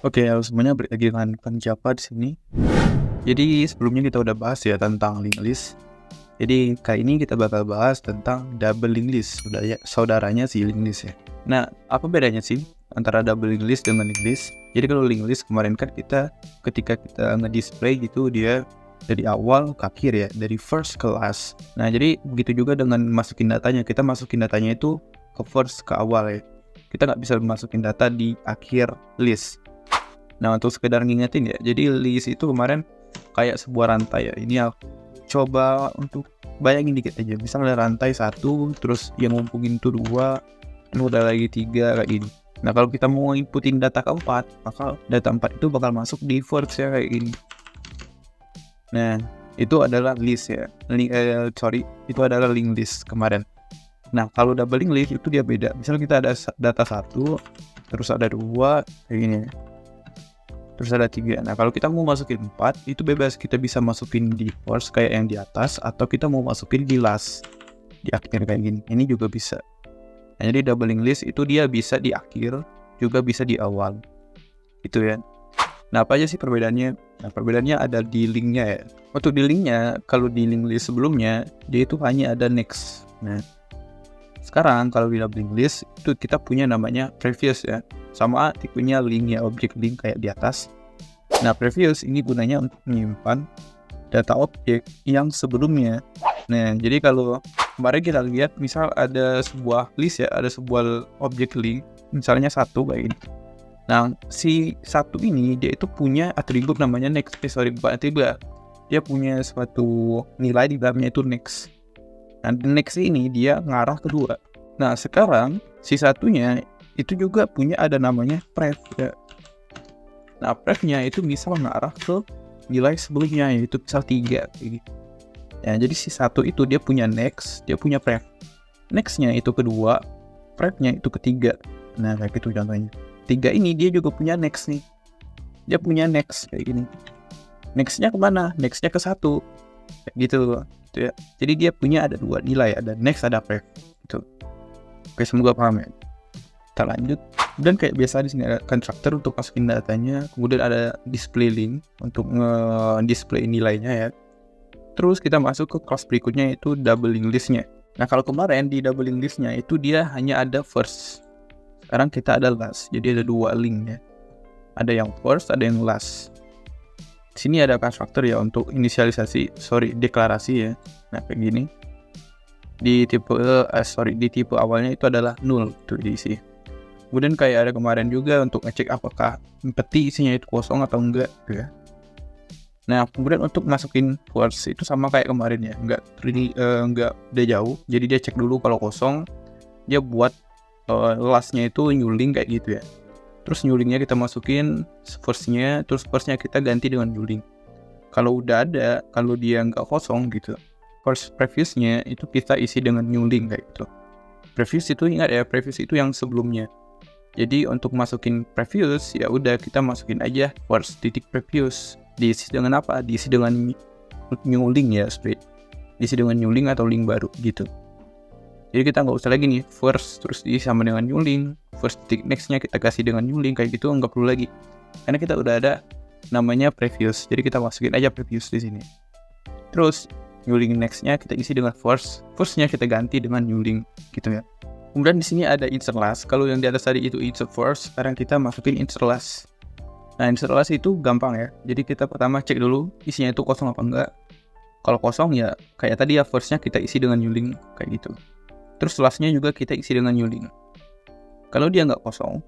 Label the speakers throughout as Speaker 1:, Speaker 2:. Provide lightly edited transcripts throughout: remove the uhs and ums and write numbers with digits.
Speaker 1: Oke, halo semuanya, balik lagi dengan Kang Japa di sini. Jadi sebelumnya kita udah bahas ya tentang linked list. Jadi kali ini kita bakal bahas tentang double linked list, saudaranya si linked list ya. Nah, apa bedanya sih antara double linked list dengan linked list? Jadi kalau linked list kemarin kan ketika kita nge-display gitu dia dari awal ke akhir ya, dari first ke last. Nah, jadi begitu juga dengan masukin datanya. Kita masukin datanya itu ke first ke awal ya. Kita nggak bisa masukin data di akhir list. Nah, untuk sekedar ngingetin ya, jadi list itu kemarin kayak sebuah rantai ya. Ini aku coba untuk bayangin dikit aja. Misalnya rantai 1, terus yang ngumpulin itu 2, ini udah lagi 3 kayak gini. Nah, kalau kita mau inputin data keempat, maka data 4 itu bakal masuk di first ya kayak gini. Nah, itu adalah list ya. Itu adalah link list kemarin. Nah, kalau double link list itu dia beda. Misalnya kita ada data 1, terus ada 2 kayak gini. Terus ada 3. Nah, kalau kita mau masukin 4, itu bebas. Kita bisa masukin di first kayak yang di atas, atau kita mau masukin di last, di akhir kayak gini. Ini juga bisa. Nah, jadi double linked list itu dia bisa di akhir, juga bisa di awal. Gitu ya. Nah, apa aja sih perbedaannya? Nah, perbedaannya ada di linknya ya. Untuk di linknya, kalau di link list sebelumnya, dia itu hanya ada next. Nah, sekarang kalau di double linked list, itu kita punya namanya previous ya. Sama tipenya link ya, objek link kayak di atas. Nah, previous ini gunanya untuk menyimpan data objek yang sebelumnya. Nah, jadi kalau kemarin kita lihat misal ada sebuah list ya, ada sebuah objek link, misalnya 1 kayak ini. Nah, si 1 ini dia itu punya atribut namanya next. Bukan atribut. Dia punya suatu nilai di dalamnya itu next. Nah, next ini dia ngarah ke 2. Nah, sekarang si satunya itu juga punya ada namanya pref ya. Nah, prefnya itu bisa mengarah ke nilai sebelumnya, yaitu misal 3 gitu. Ya, jadi si 1 itu dia punya next, dia punya pref. Nextnya itu kedua, prefnya itu ketiga. Nah, kayak gitu contohnya. 3 ini dia juga punya next nih. Dia punya next kayak gini. Nextnya kemana? Nextnya ke 1. Kayak gitu ya. Jadi dia punya ada 2 nilai, ada next, ada pref. Gitu. Oke, semoga paham ya. Kita lanjut. Dan kayak biasa di sini ada constructor untuk masukin datanya, kemudian ada display link untuk nge-display nilainya ya. Terus kita masuk ke class berikutnya, yaitu double link listnya. Nah, kalau kemarin di double link listnya itu dia hanya ada first. Sekarang kita ada last, jadi ada 2 link ya. Ada yang first, ada yang last. Di sini ada constructor ya untuk deklarasi ya. Nah, kayak gini. Di tipe awalnya itu adalah null tuh diisi. Kemudian kayak ada kemarin juga untuk ngecek apakah peti isinya itu kosong atau enggak gitu ya. Nah, kemudian untuk masukin first itu sama kayak kemarin ya, enggak beda jauh. Jadi dia cek dulu kalau kosong, dia buat lastnya itu nyuling kayak gitu ya. Terus nyulingnya kita masukin firstnya, terus firstnya kita ganti dengan nyuling. Kalau udah ada, kalau dia nggak kosong gitu, first previousnya itu kita isi dengan nyuling kayak gitu. Previous itu ingat ya, previous itu yang sebelumnya. Jadi untuk masukin previous ya udah kita masukin aja first titik previous. Diisi dengan apa? Diisi dengan nyuling ya, straight. Diisi dengan nyuling atau link baru gitu. Jadi kita nggak usah lagi nih first terus diisi sama dengan nyuling, first titik nextnya kita kasih dengan nyuling kayak gitu, nggak perlu lagi. Karena kita udah ada namanya previous. Jadi kita masukin aja previous di sini. Terus nyuling nextnya kita isi dengan firstnya kita ganti dengan nyuling gitu ya. Kemudian di sini ada insert last. Kalau yang di atas tadi itu insert first, sekarang kita masukin insert last. Nah, insert last itu gampang ya. Jadi kita pertama cek dulu isinya itu kosong apa enggak. Kalau kosong ya kayak tadi ya, firstnya kita isi dengan nyuling kayak gitu. Terus lastnya juga kita isi dengan nyuling. Kalau dia nggak kosong,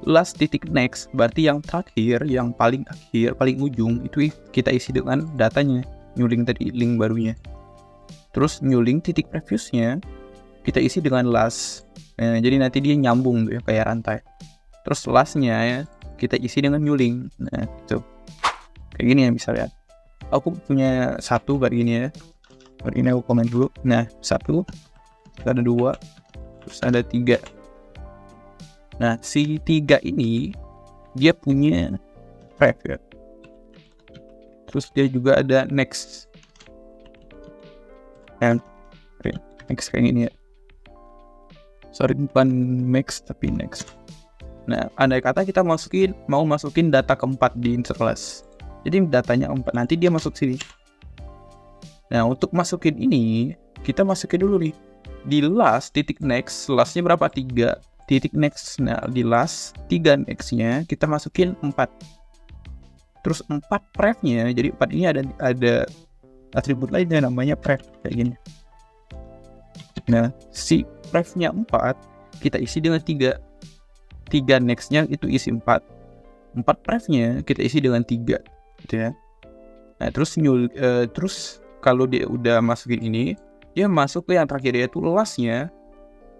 Speaker 1: last titik next berarti yang terakhir, yang paling akhir, paling ujung itu kita isi dengan datanya, nyuling tadi link barunya. Terus nyuling titik previousnya kita isi dengan last. Nah, jadi nanti dia nyambung tuh ya kayak rantai. Terus lastnya ya kita isi dengan nyuling. Nah, itu kayak gini ya misalnya. Aku punya 1 kayak gini ya. Kayak gini aku komen dulu. Nah, 1, ada 2, terus ada 3. Nah, si 3 ini dia punya pref ya. Terus dia juga ada next. Dan next kayak gini ya. Sorry, bukan max tapi next. Nah, andai kata kita mau masukin data keempat di insert last. Jadi datanya 4, nanti dia masuk sini. Nah, untuk masukin ini, kita masukin dulu nih. Di last, titik next, lastnya berapa? 3. Titik next, nah di last, 3 nextnya, kita masukin 4. Terus 4 prefnya, jadi 4 ini ada atribut lainnya namanya pref, kayak gini. Nah, si prefnya 4, kita isi dengan 3. 3 nextnya itu isi 4. 4 prefnya, kita isi dengan 3. Gitu ya. Nah, terus kalau dia udah masukin ini, dia masuk ke yang terakhir, yaitu lastnya.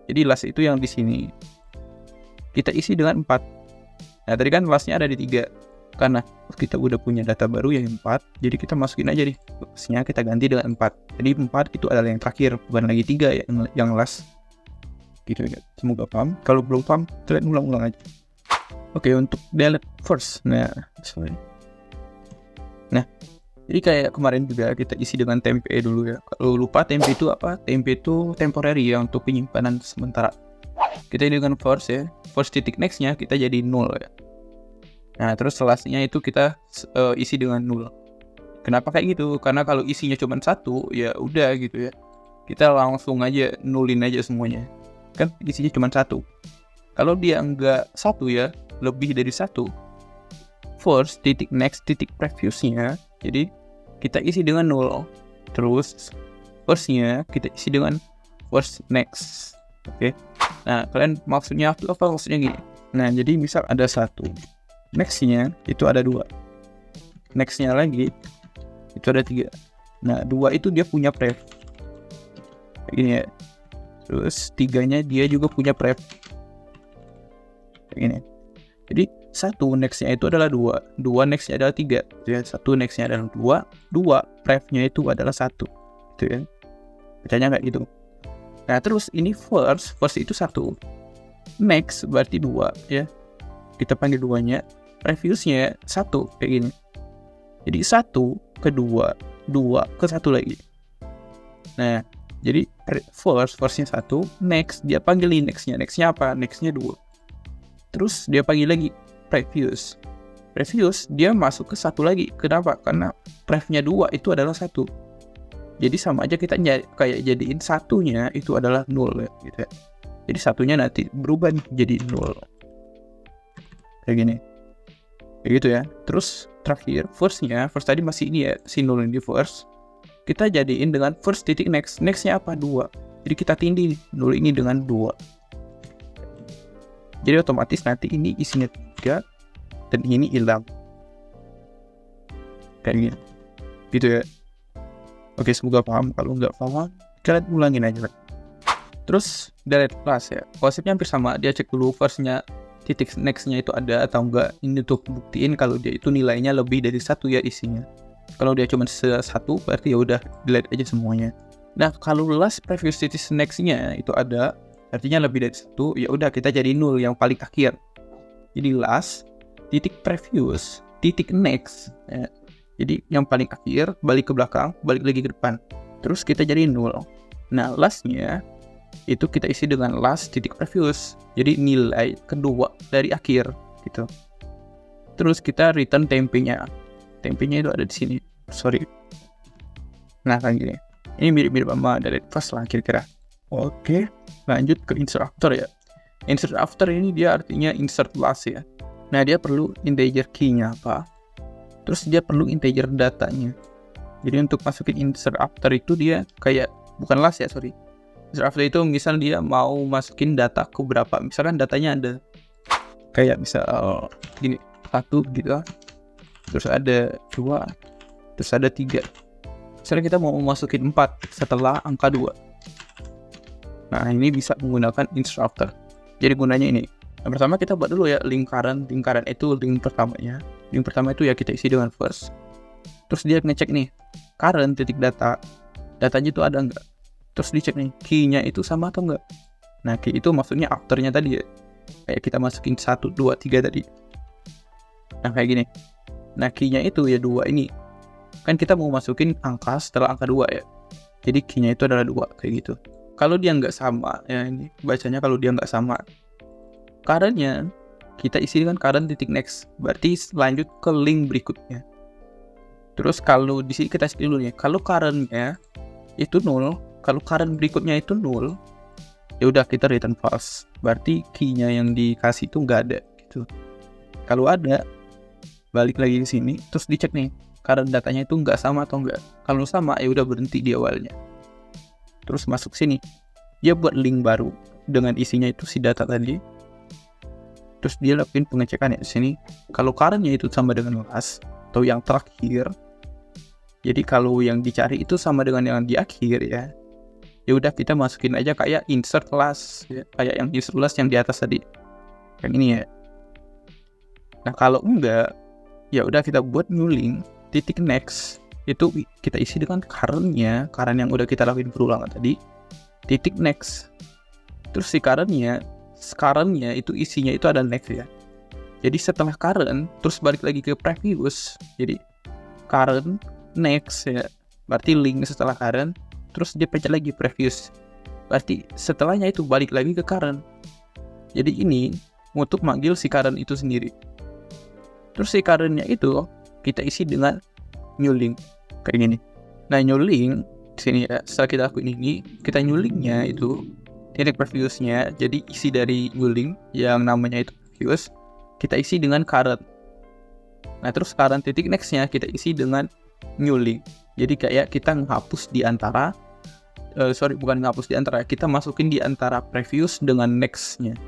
Speaker 1: Jadi last itu yang di sini. Kita isi dengan 4. Nah, tadi kan lastnya ada di 3. Karena kita udah punya data baru yang 4, jadi kita masukin aja nih. Lastnya kita ganti dengan 4. Jadi 4 itu adalah yang terakhir, bukan lagi 3 ya, yang last. Gitu ya. Semoga paham. Kalau belum paham, kalian ulang-ulang aja. Oke, untuk delete first. Nah, jadi kayak kemarin juga kita isi dengan temp dulu ya. Kalau lupa temp itu apa? Temp itu temporary ya, untuk penyimpanan sementara. Kita dengan first ya. First titik nextnya kita jadi 0 ya. Nah, terus lastnya itu kita isi dengan 0. Kenapa kayak gitu? Karena kalau isinya cuma 1, ya udah gitu ya. Kita langsung aja nulin aja semuanya. Kan isinya cuma 1. Kalau dia enggak 1 ya, lebih dari 1. First titik next titik previousnya, jadi kita isi dengan 0. Terus firstnya kita isi dengan first next. Oke. Nah, kalian maksudnya apa? Maksudnya gini. Nah, jadi misal ada 1. Nextnya itu ada 2. Nextnya lagi itu ada 3. Nah, 2 itu dia punya pref. Kayak gini ya. Terus 3-nya dia juga punya pref. Kayak gini. Jadi 1 nextnya itu adalah 2. 2 nextnya adalah 3. Gitu ya. 1 nextnya adalah 2. 2 prefnya itu adalah 1. Gitu ya. Bacanya kayak gitu. Nah, terus ini first itu 1. Next berarti 2 ya. Kita panggil 2-nya. Previousnya 1 kayak gini. Jadi 1 ke 2, 2 ke 1 lagi. Nah, jadi firstnya 1, next dia panggilin nextnya. Nextnya apa? Nextnya 2. Terus dia panggil lagi previous dia masuk ke 1 lagi. Kenapa? Karena prefnya 2 itu adalah 1. Jadi sama aja kita kayak jadiin satunya itu adalah 0 ya, gitu ya. Jadi satunya nanti berubah nih jadi 0. Kayak gini. Kayak gitu ya. Terus terakhir first tadi masih ini ya, si 0 ini first. Kita jadiin dengan first titik next. Nextnya apa? 2. Jadi kita tindih 0 ini dengan 2. Jadi otomatis nanti ini isinya 3 dan ini hilang. Kayak gini. Gitu ya. Oke, semoga paham. Kalau nggak paham, kalian ulangin aja. Terus delete class ya. Konsepnya hampir sama. Dia cek dulu firstnya titik nextnya itu ada atau enggak. Ini untuk buktiin kalau dia itu nilainya lebih dari 1 ya isinya. Kalau dia cuma 1 berarti ya udah delete aja semuanya. Nah, kalau last previous titik nextnya itu ada, artinya lebih dari 1, ya udah kita jadi 0 yang paling akhir. Jadi last titik previous titik next ya. Jadi yang paling akhir balik ke belakang, balik lagi ke depan. Terus kita jadi 0. Nah, lastnya itu kita isi dengan last titik previous. Jadi nilai kedua dari akhir gitu. Terus kita return temp-nya. Temp-nya itu ada di sini. Sorry. Nah, kayak gini. Ini mirip-mirip sama dari first lah kira-kira. Oke, lanjut ke insert after ya. Insert after ini dia artinya insert last ya. Nah, dia perlu integer key-nya apa? Terus dia perlu integer datanya. Jadi untuk masukin insert after itu dia kayak bukan last ya, sorry. Insert after itu misal dia mau masukin data ke berapa. Misalkan datanya ada kayak misal gini 1 gitu. Terus ada 2, terus ada 3. Misalnya kita mau masukin 4 setelah angka 2. Nah, ini bisa menggunakan insert after. Jadi gunanya ini. Yang pertama kita buat dulu ya lingkaran itu link pertamanya. Link pertama itu ya kita isi dengan first. Terus dia ngecek nih current titik datanya itu ada enggak. Terus dicek nih key-nya itu sama atau enggak. Nah, key itu maksudnya after-nya tadi ya. Kayak kita masukin 1, 2, 3 tadi. Nah, kayak gini. Nah, key-nya itu ya 2 ini. Kan kita mau masukin angka setelah angka 2 ya. Jadi key-nya itu adalah 2 kayak gitu. Kalau dia nggak sama, ya ini bacanya kalau dia nggak sama. Current-nya kita isi dengan current titik next, berarti lanjut ke link berikutnya. Terus kalau di sini kita isi dulu ya, kalau currentnya itu 0, kalau current berikutnya itu 0, ya udah kita return false, berarti key-nya yang dikasih itu nggak ada gitu. Kalau ada, balik lagi ke sini, terus dicek nih current datanya itu nggak sama atau enggak. Kalau sama, ya udah berhenti di awalnya. Terus masuk sini, dia buat link baru dengan isinya itu si data tadi. Terus dia lakuin pengecekan ya di sini. Kalau currentnya itu sama dengan last atau yang terakhir, jadi kalau yang dicari itu sama dengan yang di akhir ya udah kita masukin aja kayak insert last ya, kayak yang insert last yang di atas tadi, yang ini ya. Nah kalau enggak, ya udah kita buat new link titik next, itu kita isi dengan currentnya yang udah kita lakuin perulangan tadi, titik next. Terus si currentnya itu isinya itu ada next ya. Jadi setelah current terus balik lagi ke previous, jadi current next ya, berarti link setelah current, terus dia pencet lagi previous, berarti setelahnya itu balik lagi ke current. Jadi ini untuk manggil si current itu sendiri. Terus si currentnya itu kita isi dengan new link kayak gini. Nah new link di sini ya, setelah kita lakuin ini, kita new linknya itu titik previousnya, jadi isi dari new link yang namanya itu previous, kita isi dengan current. Nah terus current titik nextnya kita isi dengan new link. Jadi kayak kita menghapus di antara bukan menghapus di antara, kita masukin di antara previous dengan nextnya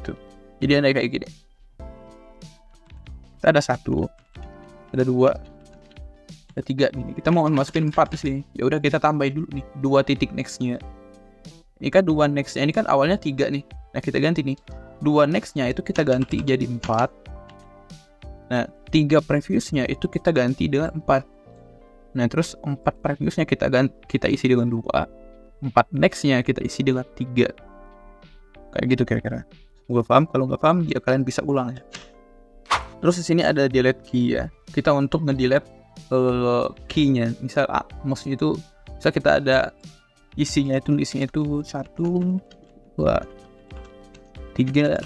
Speaker 1: tuh. Jadi ada kayak gini, kita ada 1, ada 2, ada 3 gini. Kita mau masukin 4 di sini, ya udah kita tambahin dulu nih 2 titik nextnya. Ini kan 2 nextnya, ini kan awalnya 3 nih. Nah kita ganti nih 2 nextnya itu kita ganti jadi 4. Nah 3 previousnya itu kita ganti dengan 4. Nah terus 4 previousnya kita isi dengan 2, 4 nextnya kita isi dengan 3. Kayak gitu kira-kira. Semoga paham. Kalau nggak paham ya kalian bisa ulang ya. Terus di sini ada delete key ya. Kita untuk nge-delete key-nya. Misal maksudnya itu misal kita ada isinya itu 1, 2, 3,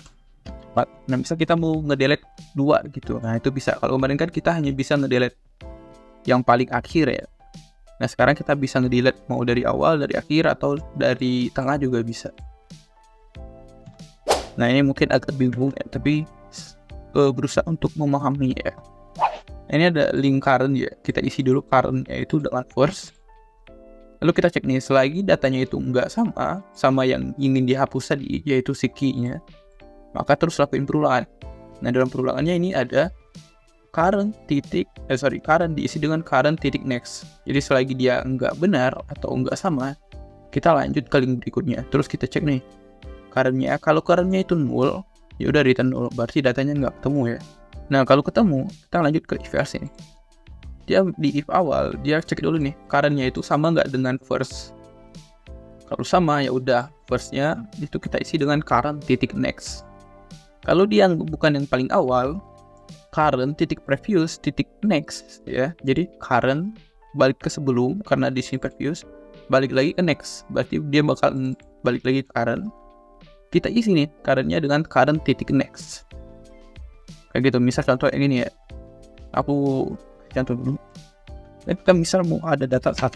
Speaker 1: 4. Nah misal kita mau nge-delete 2 gitu. Nah itu bisa. Kalau kemarin kan kita hanya bisa nge-delete yang paling akhir ya. Nah sekarang kita bisa nge-delete mau dari awal, dari akhir, atau dari tengah juga bisa. Nah ini mungkin agak bingung ya, tapi berusaha untuk memahami ya. Nah, ini ada link current ya, kita isi dulu currentnya itu dengan first. Lalu kita cek nih, selagi datanya itu nggak sama yang ingin dihapus tadi, yaitu si key-nya, maka terus lakuin perulangan. Nah dalam perulangannya ini ada current diisi dengan current titik next. Jadi selagi dia nggak benar atau nggak sama, kita lanjut ke link berikutnya. Terus kita cek nih currentnya, kalau currentnya itu 0, ya udah return 0, berarti datanya nggak ketemu ya. Nah kalau ketemu, kita lanjut ke if else ini. Dia di if awal, dia cek dulu nih currentnya itu sama nggak dengan first. Kalau sama ya udah firstnya itu kita isi dengan current titik next. Kalau dia bukan yang paling awal, current titik previous titik next ya. Jadi current balik ke sebelum, karena di sini previous, balik lagi ke next, berarti dia bakal balik lagi ke current. Kita isi nih currentnya dengan current titik next kayak gitu. Misal contoh yang ini ya, aku contoh dulu. Dan kita misal mau ada data 1,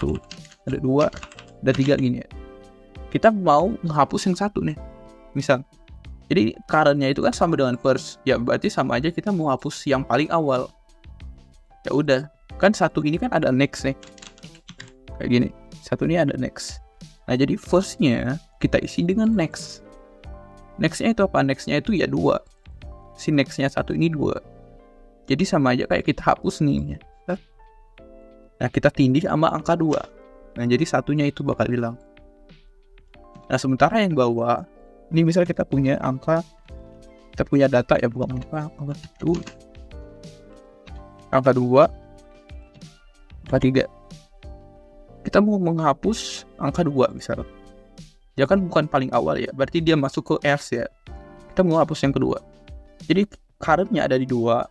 Speaker 1: ada 2, ada 3 gini ya. Kita mau menghapus yang 1 nih misal. Jadi currentnya itu kan sama dengan first, ya berarti sama aja kita mau hapus yang paling awal. Ya udah, kan 1 ini kan ada next nih, kayak gini. 1 ini ada next. Nah jadi firstnya kita isi dengan next. Nextnya itu apa? Nextnya itu ya 2. Si nextnya 1 ini 2. Jadi sama aja kayak kita hapus nih. Nah kita tindih sama angka 2. Nah jadi 1-nya itu bakal hilang. Nah sementara yang bawah, ini misal kita punya data ya, bukan angka 1, angka 2, angka 3. Kita mau menghapus angka 2 misal. Dia kan bukan paling awal ya, berarti dia masuk ke else ya. Kita mau hapus yang kedua. Jadi currentnya ada di 2,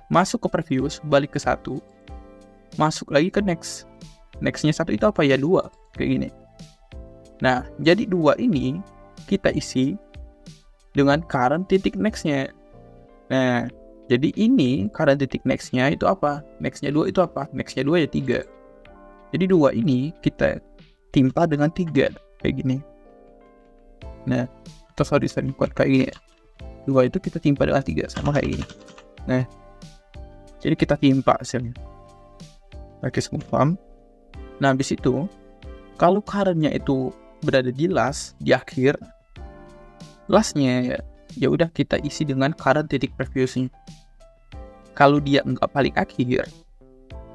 Speaker 1: masuk ke previous, balik ke 1, masuk lagi ke next. Nextnya 1 itu apa ya? 2, kayak gini. Nah jadi 2 ini kita isi dengan current titik nextnya. Nah, jadi ini current titik next-nya itu apa? Next-nya 2 itu apa? Next-nya 2 ya 3. Jadi 2 ini kita timpa dengan 3 kayak gini. Nah, atau sorry buat kayak gini ya. 2 itu kita timpa dengan 3 sama kayak gini. Nah, jadi kita timpa hasilnya. Oke, semua paham? Nah, habis itu kalau current-nya itu berada di last, di akhir, last-nya ya udah kita isi dengan current titik previous-nya. Kalau dia nggak paling akhir,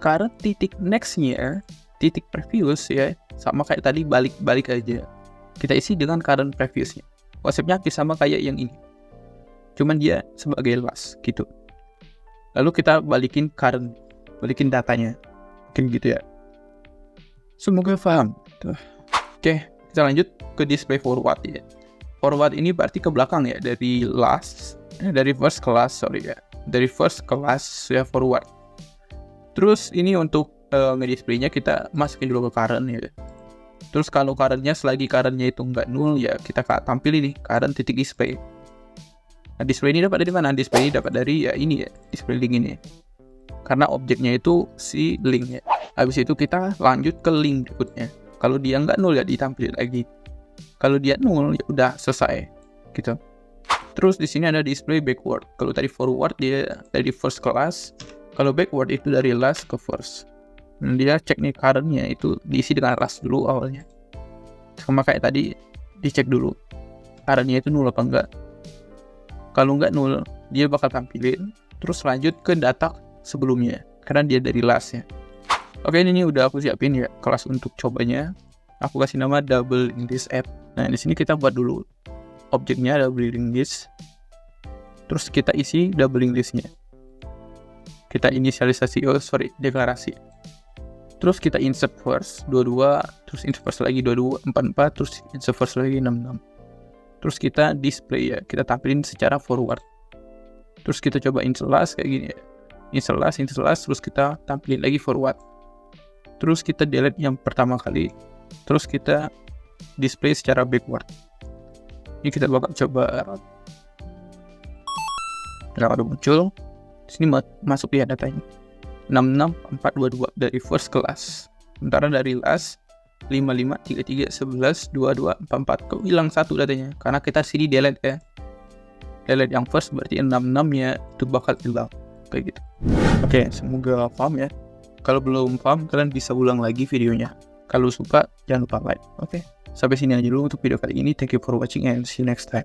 Speaker 1: current titik next-nya, titik previous ya, sama kayak tadi balik-balik aja. Kita isi dengan current previous-nya. Konsepnya hampir sama kayak yang ini. Cuman dia sebagai last gitu. Lalu kita balikin datanya. Mungkin gitu ya. Semoga paham. Oke, kita lanjut ke display forward ya. Forward ini berarti ke belakang ya, dari first class ya. Dari first class ya forward. Terus ini untuk ngedisplaynya kita masukin dulu ke current ya. Terus kalau currentnya selagi currentnya itu nggak nul ya kita tampil ini current titik display. Nah, display ini dapat dari mana? Display ini dapat dari ya ini ya, display link ini. Karena objeknya itu si link ya. Habis itu kita lanjut ke link berikutnya. Kalau dia nggak nul ya ditampilin lagi. Kalau dia nul ya udah selesai gitu. Terus di sini ada display backward. Kalau tadi forward dia dari first class. Kalau backward itu dari last ke first. Dan dia cek nih currentnya itu diisi dengan last dulu awalnya. Sama kayak tadi dicek dulu currentnya itu nul apa enggak. Kalau nggak nul dia bakal tampilin. Terus lanjut ke data sebelumnya karena dia dari last ya. Oke, ini udah aku siapin ya kelas untuk cobanya. Aku kasih nama double link list app. Nah, di sini kita buat dulu objeknya double link list. Terus kita isi double link listnya. Kita inisialisasi, deklarasi. Terus kita insert first 22, terus insert first lagi 22, 44, terus insert first lagi 66. Terus kita display ya, kita tampilin secara forward. Terus kita coba insert last kayak gini ya. Insert last, terus kita tampilin lagi forward. Terus kita delete yang pertama kali. Terus kita display secara backward. Ini kita bakal coba. Kalau udah muncul, sini masuk ya datanya. 66422 dari first class. Sementara dari last 5533 11 22 44 kok hilang satu datanya karena kita sini delete ya. Delete yang first berarti 66 ya itu bakal hilang kayak gitu. Oke, semoga paham ya. Kalau belum paham kalian bisa ulang lagi videonya. Kalau suka jangan lupa like. Oke, sampai sini aja dulu untuk video kali ini. Thank you for watching and see you next time.